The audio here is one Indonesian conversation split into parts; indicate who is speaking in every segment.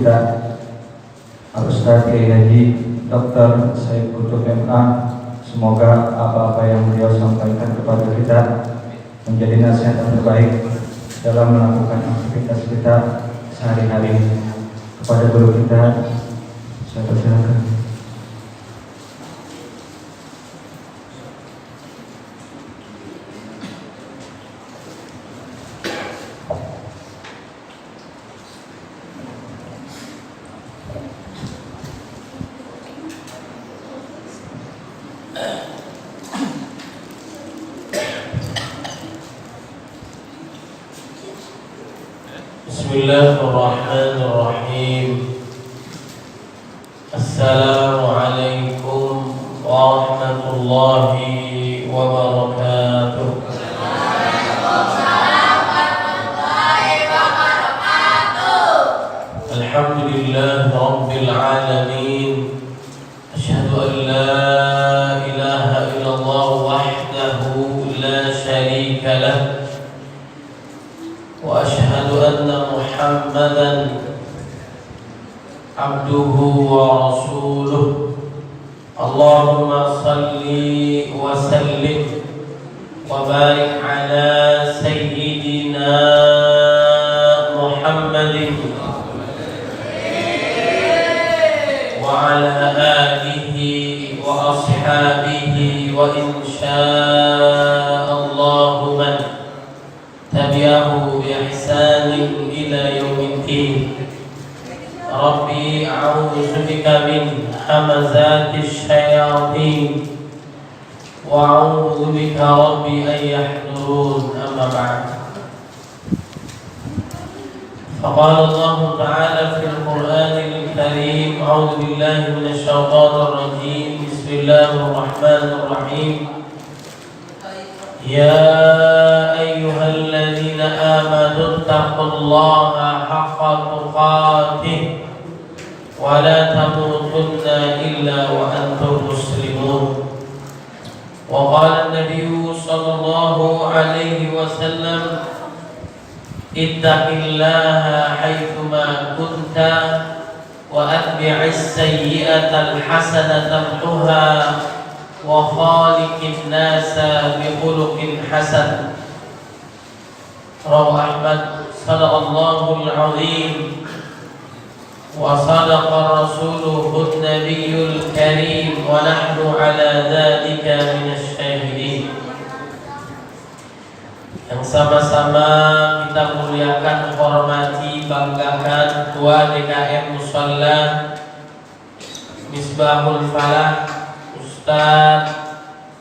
Speaker 1: kita Al-Ustaz Kiai Haji Dr. Said Qutb MA. Semoga apa-apa yang beliau sampaikan kepada kita menjadi nasihat yang terbaik dalam melakukan aktivitas kita sehari-hari. Kepada guru kita, saya persilakan.
Speaker 2: Bismillahirrahmanirrahim. Assalamualaikum warahmatullahi wabarakatuh. Alhamdulillah rabbil alamin. Asyhadu an la ilaha illallah wahdahu la syarika lah. وأشهد أن محمدًا عبده ورسوله. اللهم صل وسلم وبارك على سيدنا محمد وعلى آله وأصحابه وإن شاء الله من تبعه بإحسان إلى يوم الدين. ربي أعوذ بك من همزات الشياطين وأعوذ بك ربي أن يحضرون. أما بعد، فقال الله تعالى في القرآن الكريم: أعوذ بالله من الشيطان الرجيم. بسم الله الرحمن الرحيم. يا أيها الذين آمنوا اتقوا الله حق تقاته ولا تموتن إلا وأنتم مسلمون. وقال النبي صلى الله عليه وسلم: اتق الله حيثما كنت وأتبع السيئة الحسنة تمحها وخالق الناس بخلق حسن. رواه أحمد. صدق الله العظيم وصدق رسوله النبي الكريم ونحن على ذلك من الشاهدين. Yang sama-sama kita muliakan, hormati, banggakan Ketua DKM Musalla Misbahul Falah Ustaz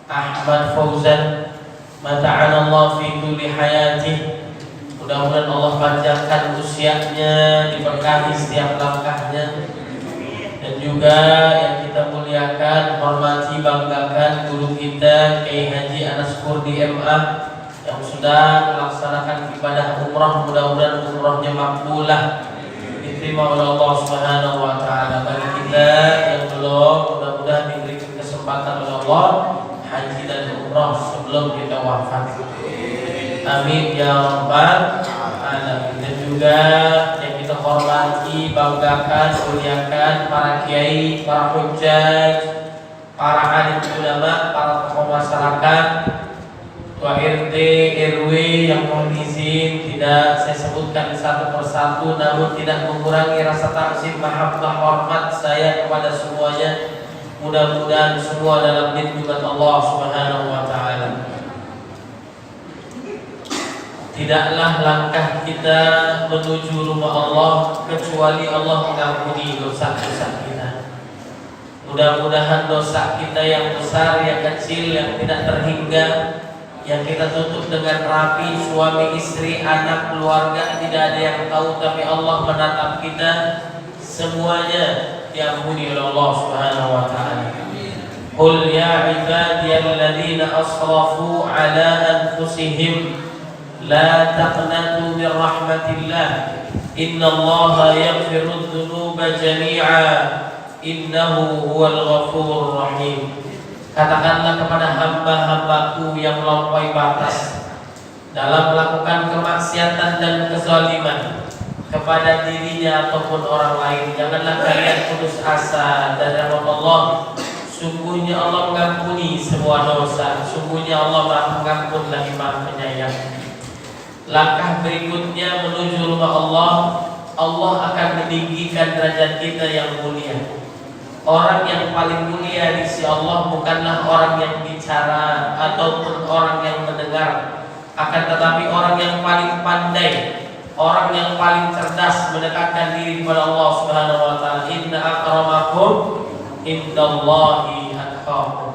Speaker 2: Ahmad Fauzan, mata'ana Allah fi kulli hayatih. Mudah-mudahan Allah panjangkan usianya, diberkahi setiap langkahnya. Dan juga yang kita muliakan, hormati, banggakan guru kita Kiai Haji Anas Kurdi MA yang sudah melaksanakan ibadah umrah. Mudah-mudahan umrahnya makbulah, diterima oleh Allah Subhanahu wa taala. Bagi kita yang belum, mudah-mudahan diberi kesempatan oleh Allah haji dan umrah sebelum kita wafat. Amin ya rabbal alamin. Dan juga yang kita hormati, banggakan, muliakan para kiai, para hujjaj, para alim ulama, para tokoh masyarakat, Ketua RT, RW yang mohon izin tidak saya sebutkan satu persatu, namun tidak mengurangi rasa takzim, mahabbah, hormat saya kepada semuanya. Mudah-mudahan semua dalam lindungan Allah Subhanahu wa taala. Tidaklah langkah kita menuju rumah Allah kecuali Allah mengampuni dosa-dosa kita. Mudah-mudahan dosa kita yang besar, yang kecil, yang tidak terhingga, yang kita tutup dengan rapi, suami, istri, anak, keluarga, tidak ada yang tahu, tapi Allah menatap kita, semuanya diampuni oleh Allah Subhanahu wa taala. Qul ya ibadiyalladzina asrafu ala anfusihim la taqnatu min rahmatillah innallaha yaghfiru dzunuba jami'a innahu huwal ghafurur rahim. Katakanlah kepada hamba-hambaku yang melampaui batas dalam melakukan kemaksiatan dan kezaliman, kepada dirinya ataupun orang lain. Janganlah kalian putus asa dari rahmat Allah. Sungguhnya Allah mengampuni semua dosa. Sungguhnya Allah Maha Pengampun lagi Maha Penyayang. Langkah berikutnya menuju rumah Allah, Allah akan meninggikan derajat kita yang mulia. Orang yang paling mulia di sisi Allah bukanlah orang yang bicara ataupun orang yang mendengar, akan tetapi orang yang paling pandai, orang yang paling cerdas mendekatkan diri kepada Allah Subhanahu wa taala. Inna akramakum indallahi atqakum.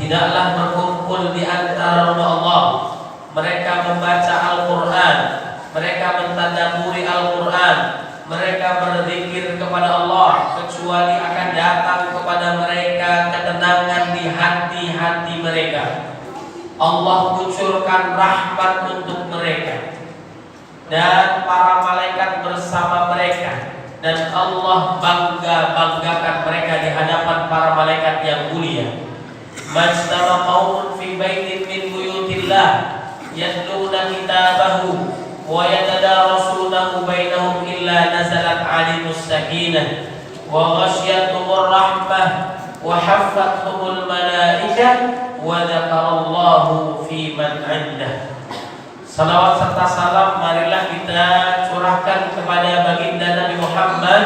Speaker 2: Tidaklah berkumpul di antara rumah Allah mereka membaca Al-Qur'an, mereka mentadabburi Al-Qur'an, mereka berzikir kepada Allah, kecuali akan datang kepada mereka ketenangan di hati-hati mereka. Allah kucurkan rahmat untuk mereka dan para malaikat bersama mereka, dan Allah banggakan mereka di hadapan para malaikat yang mulia. Majtama qaumun fi baitin min buyutillah yatluna kitabahu wa yatadarasunahu bainahum illa nazalat 'alaihimus sakinah wa ghasyiyatuhur rahmah wa haffathumul malaikah wa dzakarallahu fi man 'indah. Salawat serta salam marilah kita curahkan kepada baginda Nabi Muhammad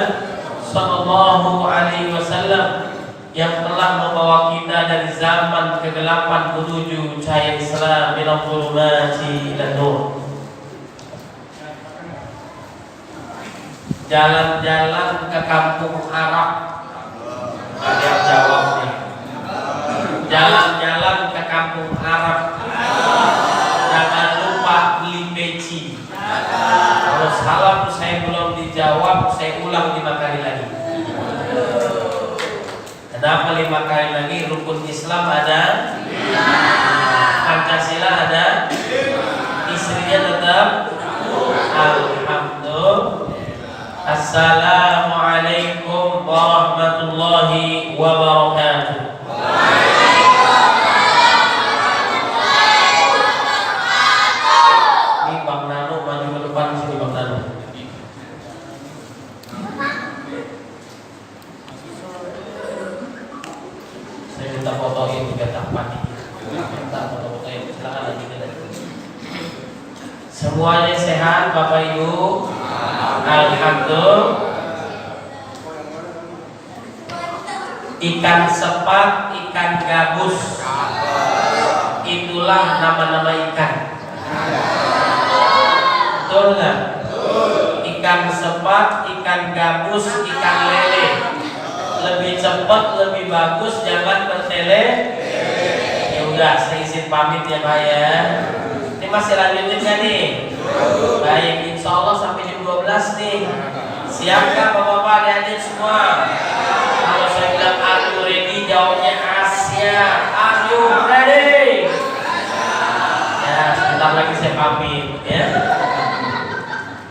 Speaker 2: sallallahu alaihi wasallam yang telah membawa kita dari zaman kegelapan menuju cahaya Islam, minal zulumati ila nur. Jalan-jalan ke kampung Arab, ada yang jawab nih. Jalan-jalan ke kampung Arab, jangan lupa beli peci. Kalau salam saya belum dijawab, saya ulang 5 kali lagi. Kenapa 5 kali lagi? Rukun Islam ada, Pancasila ada, istrinya tetap. Alhamdulillah. Assalamualaikum warahmatullahi wabarakatuh. Ini Bang Nano maju ke depan sini, Bang Nano. Saya minta fotoin juga tak pagi. Minta foto-fotoin, silakan lagi kita. Semuanya sehat Bapak Ibu? Alhamdulillah. Ikan sepat, ikan gabus, itulah nama-nama ikan. Betul nggak? Ikan sepat, ikan gabus, ikan lele. Lebih cepat, lebih bagus, jangan bertele. Ya udah, saya izin pamit ya Pak ya. Ini masih lanjutin nggak nih? Baik, insya Allah sampai jam 12 nih. Siapkah Bapak-Bapak adik-adik semua? Kalau saya bilang are you ready, jawabnya Asia. Are you ready? Ya, sebentar lagi saya pamit ya.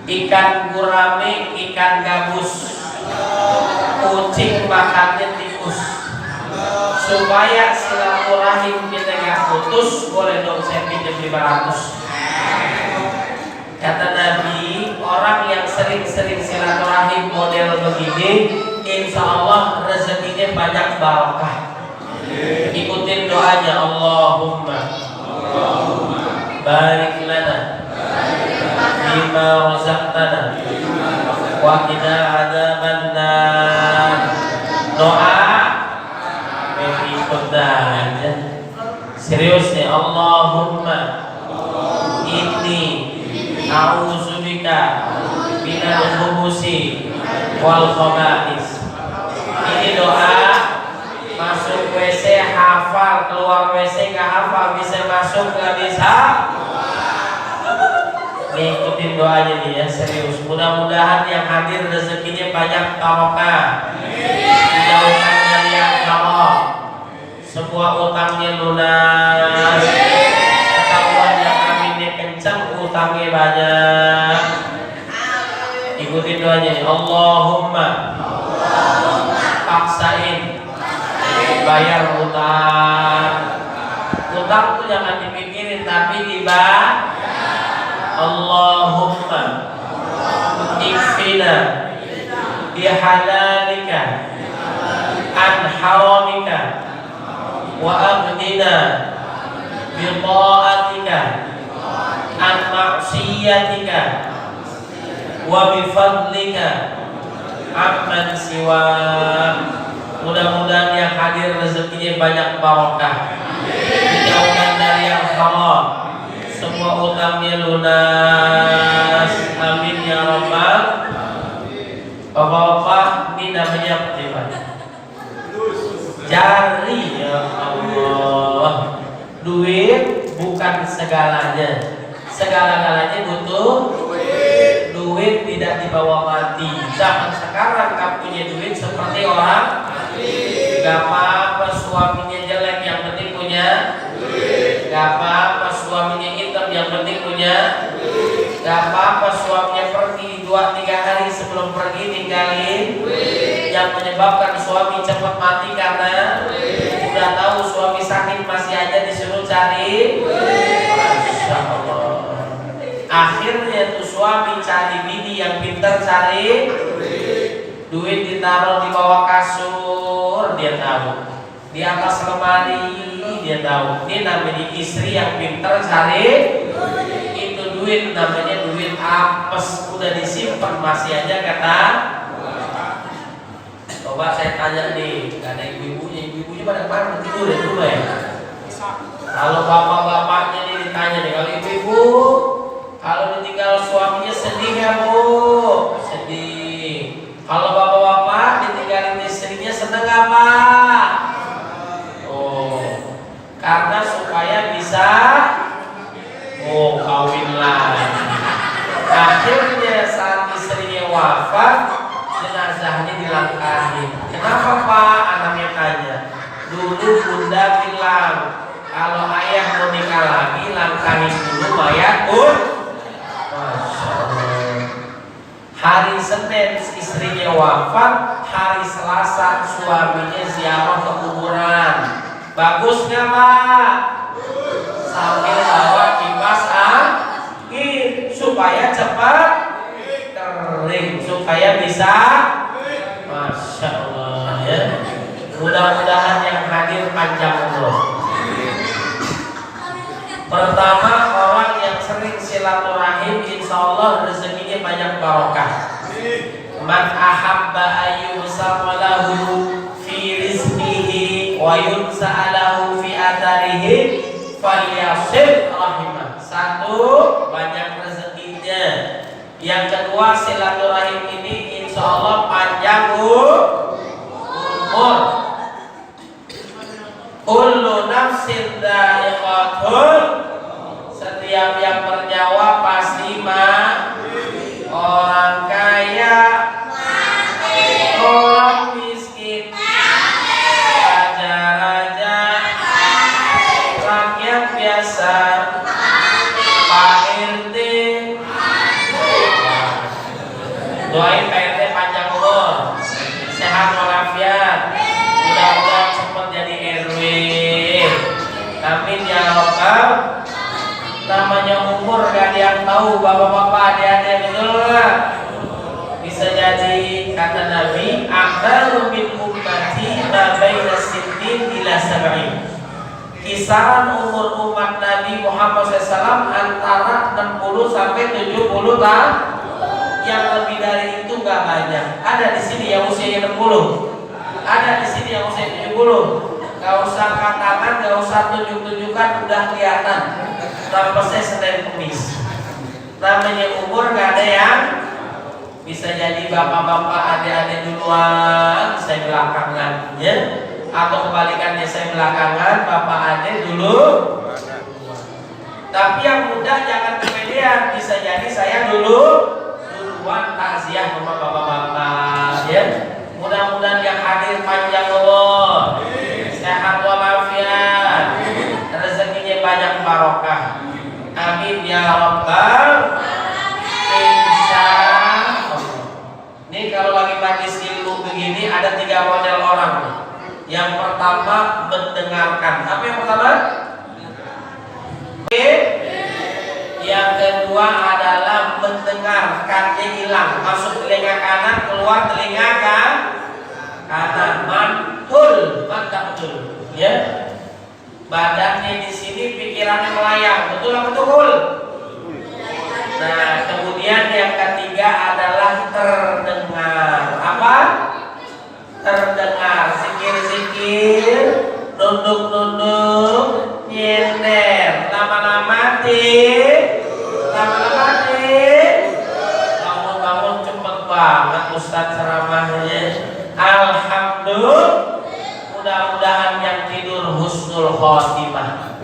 Speaker 2: Ikan gurame, ikan gabus, kucing makannya tikus. Supaya silaturahim kita gak putus, boleh dong saya pinjam 500. Kata Nabi, orang yang sering-sering silaturahim model begini, insya Allah rezekinya banyak barokah. Ikutin doanya, Allahumma barik lana bima razaqtana wa qina adzabannar. Doa ikut aja. Serius nih, Allahumma inni a'udzubika minal khubusi wal khaba'is. Ini doa masuk WC hafal, keluar WC nggak hafal, bisa masuk nggak bisa. Ikutin doanya nih ya, serius. Mudah-mudahan yang hadir rezekinya banyak barokah, dijauhkan dari yang haram, semua utangnya lunas, ketahuan yang aminnya kencang, utangnya banyak. Ikutin doanya nih, Allahumma paksain bayar utang. Utang tuh jangan dipikirin tapi dibayar. Allahumma اقضنا بحلالك عن حرامك وأغننا بطاعتك عن معصيتك وبفضلك عمن سواك. Mudah-mudahan yang hadir rezekinya banyak barokah, dijauhkan dari yang haram, semua utangnya lunas, amin ya rabbal. Bapak-bapak, ini namanya apa? Jari, ya Allah. Duit bukan segalanya, segala-galanya butuh duit, tidak dibawa mati. Zaman sekarang kamu punya duit seperti orang gak apa-apa suaminya jelek, yang penting punya duit. Gak apa-apa suaminya hitam, yang penting punya duit. Gak apa-apa suaminya pergi 2-3 hari sebelum pergi tinggalin duit. Yang menyebabkan suami cepat mati karena duit. Udah tahu suami sakit masih aja disuruh cari duit. Masya Allah. Akhirnya tuh suami cari bini yang pintar cari duit, ditaruh di bawah kasur, dia tahu, di atas lemari, dia tahu. Ini namanya istri yang pintar cari itu duit, namanya duit apes, udah disimpan masih aja kata. Coba saya tanya nih, gak ada ibu-ibunya pada kemana, tidur di rumah ya? Kalau bapak-bapaknya nih ditanya nih, kalau ibu-ibu kalau ditinggal suaminya sedih ya bu? Sedih. Kalau bapak-bapak ditinggalin istrinya seneng apa? Oh, karena supaya bisa kawin lagi. Akhirnya saat istrinya wafat, jenazahnya dilangkahin. Kenapa pak? Anaknya tanya. Dulu bunda bilang kalau ayah mau nikah lagi, langkahin dulu mayat pun. Masya Allah. Hari Senin istrinya wafat, hari Selasa suaminya ziarah ke kuburan. Bagus nggak pak? Sambil bawa kipas angin supaya cepat kering, supaya bisa. Masya Allah ya. Mudah-mudahan yang hadir panjang umur. Pertama, orang yang sering silaturahim insya Allah rezekinya banyak barokah. Man ahabba ayyusamalahu fi rizqihi wa yunsa'alahu fi atharihi falyasil rahimah. Satu, banyak rezekinya. Yang kedua, silaturahim ini insya Allah panjang umur. Kullu nafsin dha'iqatul, setiap yang bernyawa pasti mati. Orang kaya mati, orang miskin mati, raja-raja mati, rakyat biasa mati, Pak RT mati. Doain Pak RT panjang umur, sehat walafiat, mudah-mudahan cepat jadi RW. Amin ya rabbal. Namanya umur gak ada yang tahu, bapak-bapak, adik-adik, betul gak? Bisa jadi kata Nabi, akbaru min ummati ma baina sittin ila sab'in. Kisaran umur umat Nabi Muhammad SAW antara 60 sampai 70 tahun. Yang lebih dari itu gak banyak. Ada di sini yang usianya 60, ada di sini yang usia 70. Gak usah angkat tangan, gak usah tunjuk-tunjukkan, udah kelihatan. Napasnya Senin Kemis. Namanya umur gak ada yang. Bisa jadi bapak-bapak, adik-adik duluan, saya belakangan ya. Atau kebalikannya, saya belakangan, bapak adik dulu. Tapi yang muda jangan kepedean. Bisa jadi saya duluan takziah sama bapak-bapak ya. Mudah-mudahan yang hadir panjang umur, sehat walafiat, rezekinya banyak barokah. Amin ya rabbal. Insyaallah. Ini kalau lagi majlis ilmu begini ada 3 model orang. Yang pertama mendengarkan. Apa yang pertama? Yang kedua adalah mendengarkan. mendengarkannya hilang, masuk telinga kanan, keluar telinga kanan. Mantul, mantap betul. Ya. Badannya di sini, pikirannya melayang. Betul apa betul? Nah, kemudian yang ketiga adalah terdengar. Apa? Terdengar. Zikir-zikir, nunduk-nunduk, nyender. Lama-lama bangun-bangun cepet banget Ustaz ceramahnya. Alhamdulillah. Mudah-mudahan yang tidur husnul khotimah,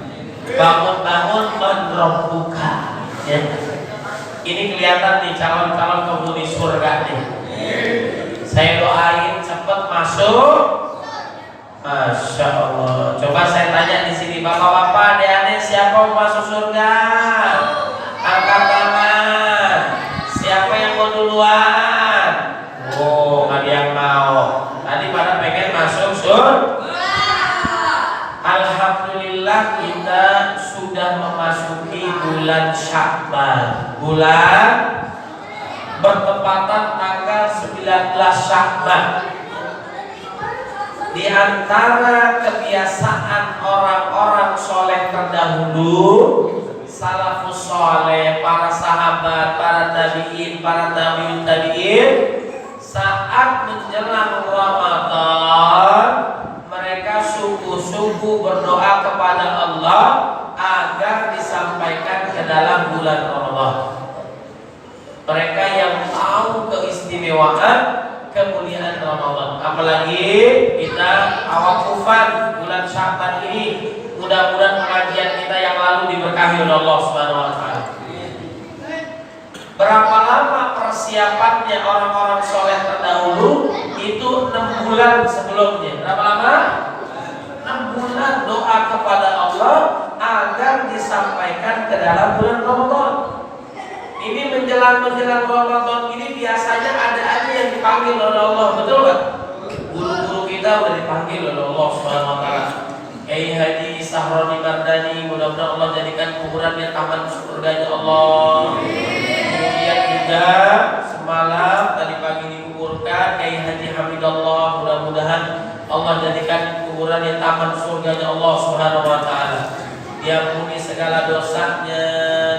Speaker 2: bangun-bangun menrobbuka. Ya. Ini kelihatan nih calon-calon penghuni surga nih. Saya doain cepat masuk. Masya Allah. Coba saya tanya di sini, bapak-bapak, adik-adik, siapa mau masuk surga? Angkat tangan. Siapa yang mau duluan? Oh, nggak ada yang mau. Tadi pada pengen masuk surga. Alhamdulillah kita sudah memasuki bulan Sya'ban. Bulan bertepatan tanggal 19 Sya'ban. Di antara kebiasaan orang-orang soleh terdahulu, salafus soleh, para sahabat, para tabi'in, para tabi'in, saat menjelang Ramadan mereka sungguh-sungguh berdoa kepada Allah agar disampaikan ke dalam bulan Ramadan. Mereka yang tahu keistimewaan kemuliaan Ramadan. Apalagi kita awakufan bulan Sya'ban ini, mudah-mudahan pengajian kita yang lalu diberkahi oleh Allah Subhanahu wa taala. Berapa lama persiapannya orang-orang soleh terdahulu? Itu 6 bulan sebelumnya. Berapa lama? 6 bulan doa kepada Allah agar disampaikan ke dalam bulan Ramadan. Ini menjelang Ramadan ini biasanya ada aja yang dipanggil oleh Allah, betul kan? Guru-guru kita udah dipanggil oleh Allah Subhanahu wa taala. Kiai Haji Sahroni Mardani, mudah-mudahan Allah jadikan kuburannya taman surganya Allah. Kemudian juga semalam tadi pagi dikuburkan Kiai Haji Hamidallah, mudah-mudahan Allah jadikan kuburannya taman surganya Allah Subhanahu wa taala. Diampuni segala dosanya,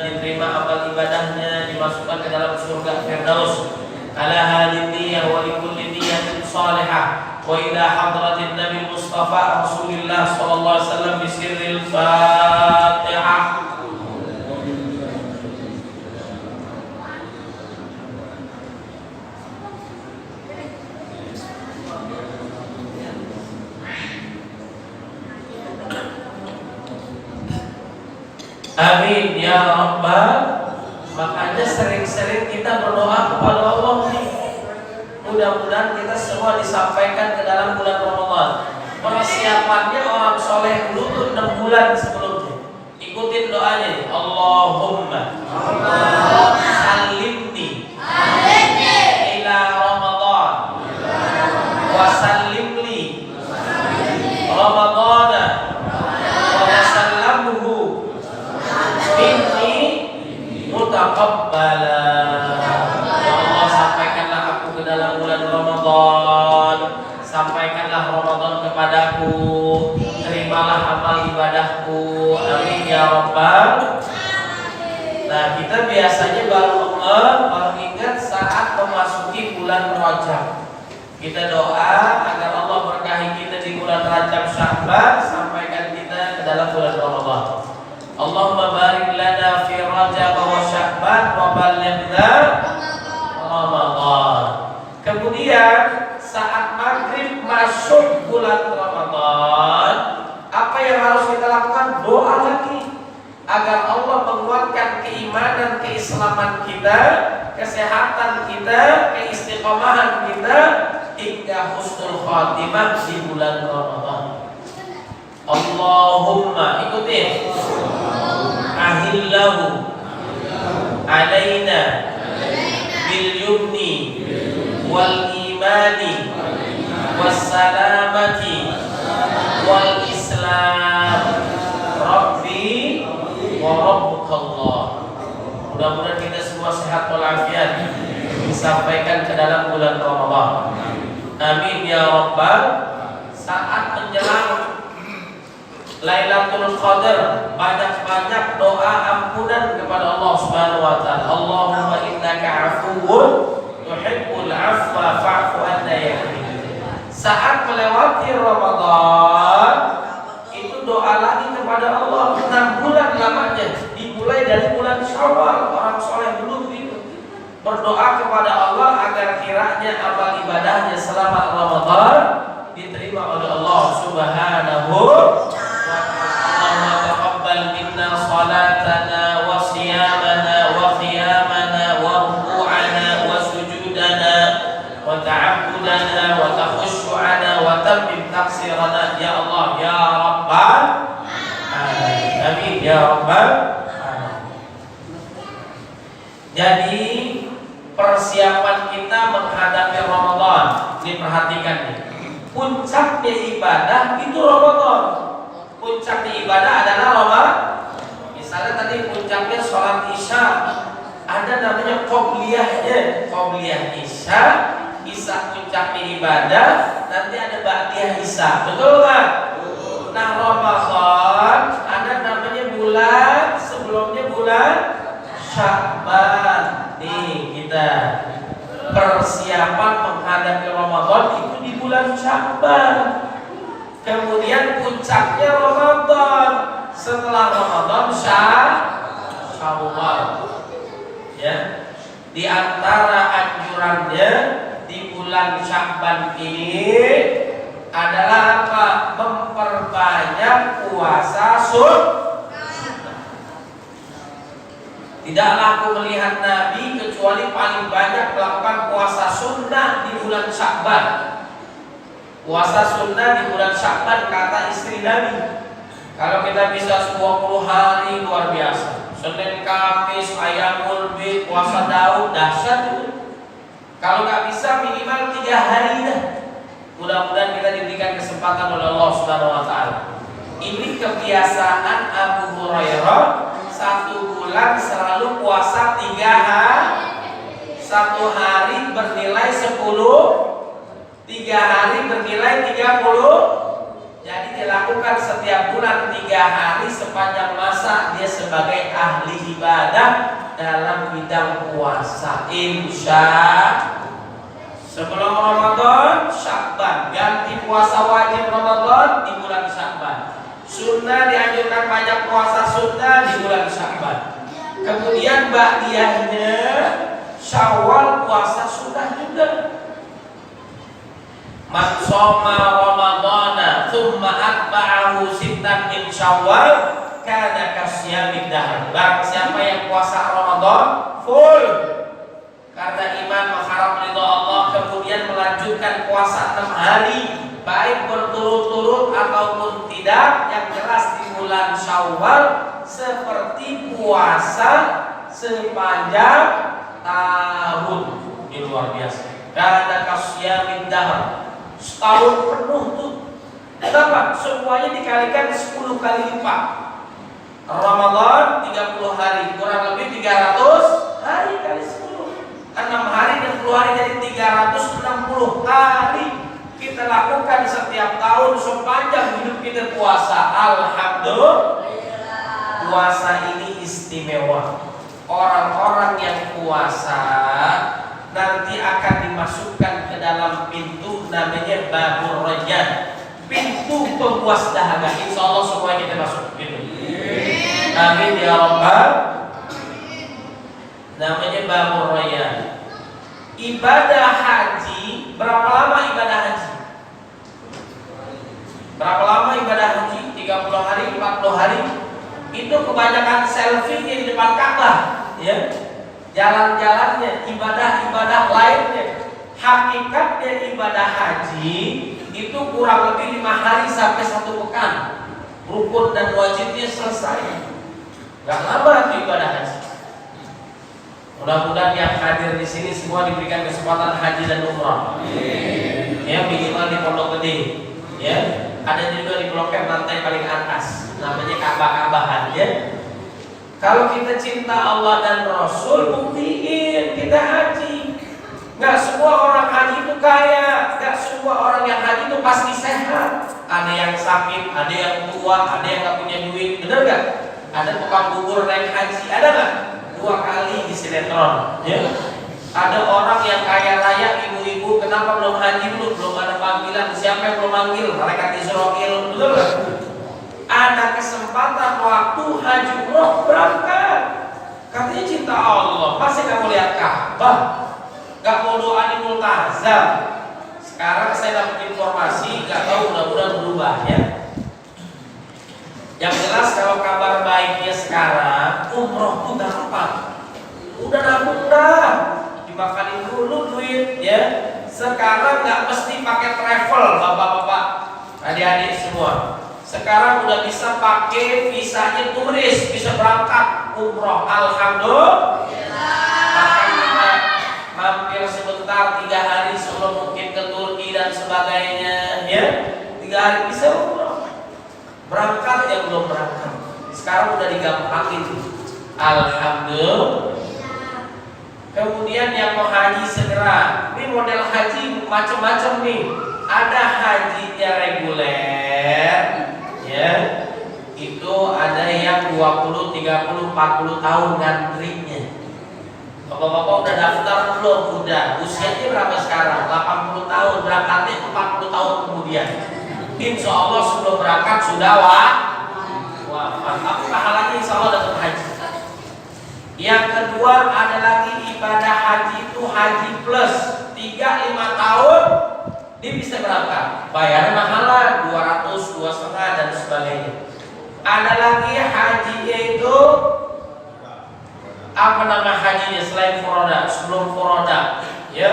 Speaker 2: diterima amal ibadahnya, dimasukkan ke dalam surga Firdaus. Ala hadhihi niyyah wa likulli niyyatin shalihah wa ila hadratin Nabi Mustafa Rasulullah sallallahu alaihi wasallam bi sirril Fatihah. Amin ya Rabbal. Makanya sering-sering kita berdoa kepada Allah nih. Mudah-mudahan kita semua disampaikan ke dalam bulan Ramadan. Persiapannya orang soleh dulu tuh 6 bulan sebelumnya. Ikutin doanya. Allahumma salimni ila Ramadan wa salimli Ramadana wa sallamhu minni mutaqabbala. Ya Allah, sampaikanlah aku ke dalam bulan Ramadan, sampaikanlah Ramadan kepadaku, terimalah amal ibadahku. Amin ya Rabbal. Nah, kita biasanya baru ingat saat memasuki bulan Rajab. Kita doa agar Allah berkahi kita di bulan Rajab Sya'ban, sampaikan kita ke dalam bulan Ramadan. Allahumma barik lana fi Rajab wa Sya'ban wa ballighna Ramadan. Kemudian saat maghrib masuk bulan Ramadan, apa yang harus kita lakukan? Doa lagi agar Allah menguatkan keimanan, keislaman kita, kesehatan kita, keistiqomahan kita hingga husnul khatimah di bulan Ramadan. Allahumma, ikutin, ahillahu alaina bil yumni wal imani was salamati wal islam rabbi wa rabbukallah. Mudah-mudahan kita semua semua sehat walafiat disampaikan ke dalam bulan Ramadan. Amin ya rabbal. Saat menjelang Lailatul Qadar, banyak-banyak doa ampunan kepada Allah Subhanahu wa taala. Allahumma innaka 'afuwun tuhibbul 'afwa fa'fu anna ya. Saat melewati Ramadan, itu doa lagi kepada Allah. 6 bulan lamanya, dimulai dari bulan Syawal. Orang soleh dulu itu berdoa kepada Allah agar kiranya amal ibadahnya selama Ramadan diterima oleh Allah Subhanahu wa ta'ala. Allahumma taqabbal minna salatana wa siyamana wa qiyamana wa ruku'ana wa sujudana wa ta'abbudana wa takhushu'ana wa tammim taqsirana ya Allah ya Rabbal alamin. Amin ya Rabbal alamin. Jadi persiapan kita menghadapi Ramadan, diperhatikan nih. Puncaknya ibadah itu Ramadan. Puncaknya ibadah adalah Ramadan. Misalnya tadi puncaknya sholat Isya, ada namanya qobliyahnya. Qobliyah Isya, Isya puncaknya ibadah, nanti ada ba'diyah Isya. Betul kan? Nah Ramadan ada namanya bulan, sebelumnya bulan Sya'ban. Nih kita persiapan menghadapi Ramadan itu di bulan Sya'ban. Kemudian puncaknya Ramadan. Setelah Ramadan Syawal. Ya. Di antara anjurannya di bulan Sya'ban ini adalah apa? Memperbanyak puasa sunnah. Tidaklah aku melihat Nabi kecuali paling banyak melakukan puasa sunnah di bulan Sya'ban. Puasa sunnah di bulan Sya'ban kata istri Nabi. Kalau kita bisa 20 hari luar biasa. Senin, Kamis, Ayyamul Bid, puasa Daud dahsyat itu. Kalau nggak bisa minimal 3 hari dah. Mudah-mudahan kita diberikan kesempatan oleh Allah Subhanahu wa taala. Ini kebiasaan Abu Hurairah, 1 bulan selalu puasa 3 hari. 1 hari bernilai 10, 3 hari bernilai 30. Jadi dilakukan setiap bulan 3 hari sepanjang masa dia sebagai ahli ibadah dalam bidang puasa. Insya sebelum Ramadan Sya'ban, ganti puasa wajib Ramadan di bulan Sya'ban. Sunnah dianjurkan banyak puasa sunnah di bulan Sya'ban. Kemudian ba'diyahnya Syawal puasa sunnah juga. Man shoma Ramadana thumma atba'ahu sittan min Syawal kana kasyamid dahr. Barang siapa yang puasa Ramadan full karena iman mengharap ridha Allah, kemudian melanjutkan puasa 6 hari baik berturut-turut ataupun tidak, yang jelas di bulan Syawal seperti puasa sepanjang tahun. Ini luar biasa. Kana kasyamid dahr. Setahun penuh tuh. Kenapa? Semuanya dikalikan 10 kali lipat. Ramadan 30 hari, kurang lebih 300 hari kali 10. 6 hari dan 10 hari jadi 360 hari kita lakukan setiap tahun sepanjang hidup kita puasa. Alhamdulillah. Puasa ini istimewa. Orang-orang yang puasa nanti akan dimasukkan ke dalam pintu namanya Babur Rayyan, pintu pembuas dahaga. Insya Allah semua kita masuk pintu. Amin ya Rabbal. Namanya Babur Rayyan. Ibadah haji, berapa lama ibadah haji? Berapa lama ibadah haji? 30 hari, 40 hari. Itu kebanyakan selfie di depan Ka'bah, ya. Jalan-jalannya, ibadah-ibadah lainnya. Hakikatnya ibadah haji itu kurang lebih 5 hari sampai 1 pekan. Rukun dan wajibnya selesai. Gak lama itu ibadah haji. Mudah-mudahan yang hadir di sini semua diberikan kesempatan haji dan umrah. Ya, minimal di Pondok Gede. Ya, ada juga di Blok M lantai paling atas. Namanya Ka'bah-Ka'bahan, ya. Kalau kita cinta Allah dan Rasul, buktiin kita haji. Gak semua orang haji itu kaya, gak semua orang yang haji itu pasti sehat. Ada yang sakit, ada yang tua, ada yang gak punya duit, bener gak? Ada tukang bubur naik haji, ada gak? 2 kali di sinetron, ya. Ada orang yang kaya raya, ibu-ibu, kenapa belum haji dulu? Belum ada panggilan, siapa yang belum manggil? Malaikat Israil, betul gak? Ada kesempatan waktu haji umroh, berangkat. Katanya cinta Allah, pasti gak mau lihat Ka'bah, gak mau doa di multazam. Sekarang saya dapat informasi, gak tahu mudah-mudahan berubah ya. Yang jelas kalau kabar baiknya sekarang, umroh tuh gampang. Udah nabung dah, dimakanin dulu duit ya. Sekarang nggak mesti pakai travel, bapak-bapak, adik-adik semua. Sekarang udah bisa pakai visanya turis, bisa berangkat umroh. Alhamdulillah. Bahkan kita mampir sebentar 3 hari sebelum mungkin ke Turki dan sebagainya, ya 3 hari bisa umroh. Berangkat yang belum berangkat, sekarang udah digampangin. Alhamdulillah. Kemudian yang mau haji segera. Ini model haji macam-macam nih. Ada hajinya reguler, ya. Itu ada yang 20, 30, 40 tahun ngantrinya. Bapak-bapak udah daftar belum? Udah. Usianya berapa sekarang? 80 tahun. Berangkatnya 40 tahun kemudian. Insya Allah sebelum berangkat sudah wafat. Tapi pahalanya insya Allah dapat haji. Yang kedua ada lagi ibadah haji itu haji plus 3-5 tahun dia bisa berangkat. Bayarnya mahalan 200, 2,5 dan sebagainya. Ada lagi hajinya itu apa nama hajinya selain furoda, sebelum furoda, ya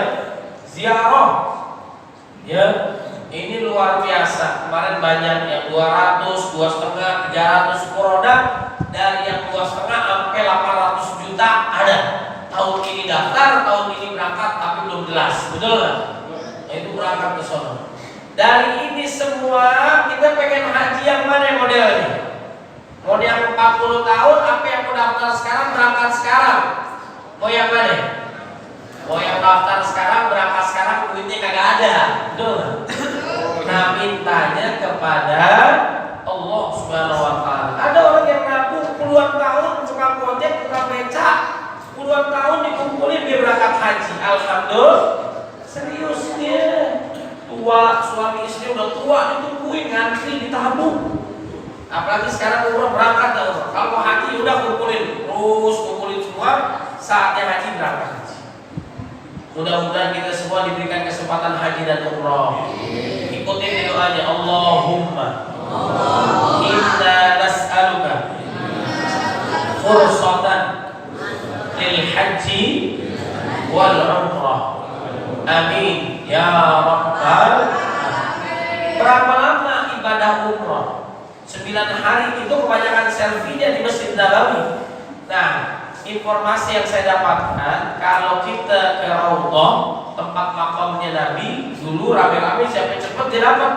Speaker 2: ziarah, ya ini luar biasa. Kemarin banyak yang 200, 2,5, 300 furoda. Dari yang 2,5 sampai 800 juta ada. Tahun ini daftar, tahun ini berangkat, tapi belum jelas, betul nggak? Itu berangkat ke sana. Dari ini semua kita pengen haji yang mana modelnya? Mau yang 40 tahun, apa yang mau daftar sekarang, berangkat sekarang? Mau yang mana? Mau yang daftar sekarang, berangkat sekarang, duitnya kagak ada, betul nggak? Nah mintanya kepada Allah Subhanahu wa Ta'ala. Ada orang yang nabung puluhan tahun, tukang ojek, tukang becak, puluhan tahun dikumpulin dia berangkat haji. Alhamdulillah, serius dia. Tua, suami istri udah tua, ditungguin ngantri, ditabung. Apalagi sekarang umroh berangkat dah umroh. Kalau mau haji udah kumpulin, terus kumpulin semua, saatnya haji berangkat haji. Mudah-mudahan kita semua diberikan kesempatan haji dan umroh. Ikutin doanya, Allahumma inna nas'aluka fursatan lil haji wal umrah. Amin ya rabbal. Berapa lama ibadah umrah? 9 hari itu kebanyakan selfie-nya di Masjid Nabawi. Nah, informasi yang saya dapatkan, kalau kita ke Raudhah, tempat makamnya Nabi, dulu rame-rame siapa cepat dia dapat.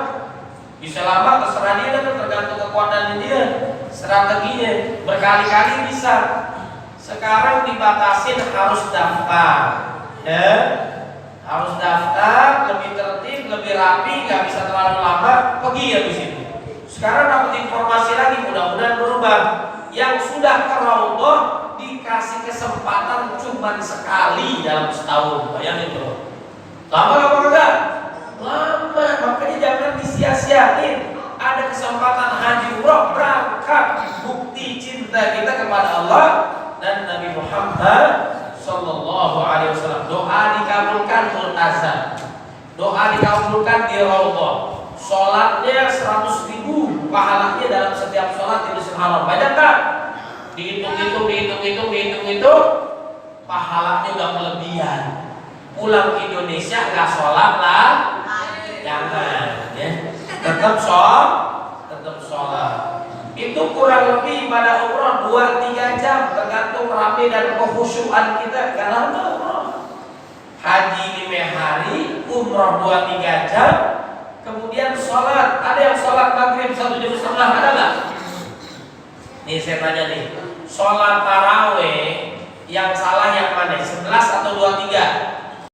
Speaker 2: Bisa lama terserah dia, kan tergantung kekuatan dia, strateginya berkali-kali bisa. Sekarang dibatasin harus daftar, ya, harus daftar, lebih tertib, lebih rapi, nggak bisa terlalu lama, pergi ya di situ. Sekarang dapat informasi lagi, mudah-mudahan berubah. Yang sudah ke Raudhah dikasih kesempatan cuma sekali dalam setahun, bayangin tuh. Lama apa enggak? Lama, makanya jangan disia-siain. Ada kesempatan haji umroh, berangkat. Bukti cinta kita kepada Allah dan Nabi Muhammad Sallallahu Alaihi Wasallam. Doa dikabulkan multazam, doa dikabulkan di Raudhah. Sholatnya 100.000 pahalanya dalam setiap sholat di Masjidil Haram. Banyak kan? Dihitung-hitung, pahalanya udah kelebihan. Pulang ke Indonesia nggak sholat lah, jangan, ya. Tetap sholat. Itu kurang lebih ibadah umroh 2-3 jam, tergantung rapi dan kekhusyuan kita. Gak lama umroh. Haji 5 hari, umroh 2-3 jam. Kemudian sholat, ada yang sholat maghrib 1,5 jam, ada nggak? Nih saya tanya nih, sholat taraweh yang salah yang mana? 11 atau 23?